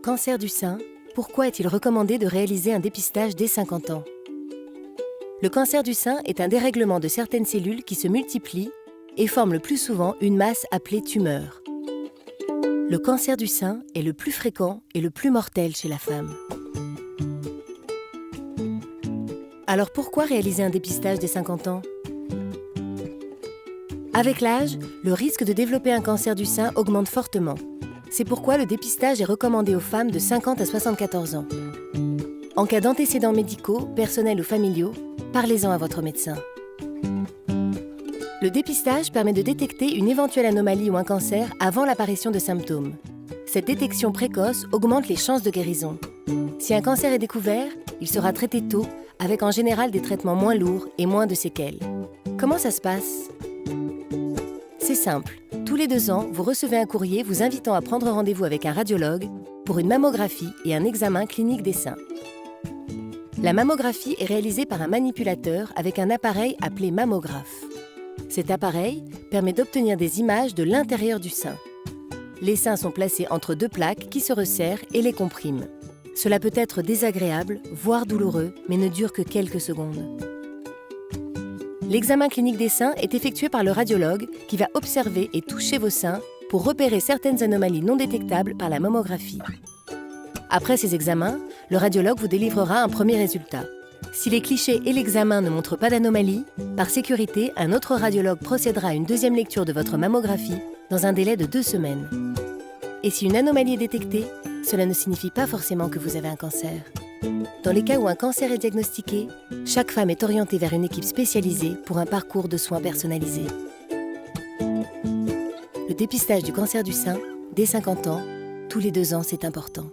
Cancer du sein, pourquoi est-il recommandé de réaliser un dépistage dès 50 ans? Le cancer du sein est un dérèglement de certaines cellules qui se multiplient et forment le plus souvent une masse appelée tumeur. Le cancer du sein est le plus fréquent et le plus mortel chez la femme. Alors pourquoi réaliser un dépistage dès 50 ans? Avec l'âge, le risque de développer un cancer du sein augmente fortement. C'est pourquoi le dépistage est recommandé aux femmes de 50 à 74 ans. En cas d'antécédents médicaux, personnels ou familiaux, parlez-en à votre médecin. Le dépistage permet de détecter une éventuelle anomalie ou un cancer avant l'apparition de symptômes. Cette détection précoce augmente les chances de guérison. Si un cancer est découvert, il sera traité tôt, avec en général des traitements moins lourds et moins de séquelles. Comment ça se passe? C'est simple. Tous les 2 ans, vous recevez un courrier vous invitant à prendre rendez-vous avec un radiologue pour une mammographie et un examen clinique des seins. La mammographie est réalisée par un manipulateur avec un appareil appelé mammographe. Cet appareil permet d'obtenir des images de l'intérieur du sein. Les seins sont placés entre 2 plaques qui se resserrent et les compriment. Cela peut être désagréable, voire douloureux, mais ne dure que quelques secondes. L'examen clinique des seins est effectué par le radiologue qui va observer et toucher vos seins pour repérer certaines anomalies non détectables par la mammographie. Après ces examens, le radiologue vous délivrera un premier résultat. Si les clichés et l'examen ne montrent pas d'anomalie, par sécurité, un autre radiologue procédera à une deuxième lecture de votre mammographie dans un délai de 2 semaines. Et si une anomalie est détectée, cela ne signifie pas forcément que vous avez un cancer. Dans les cas où un cancer est diagnostiqué, chaque femme est orientée vers une équipe spécialisée pour un parcours de soins personnalisé. Le dépistage du cancer du sein, dès 50 ans, tous les 2 ans, c'est important.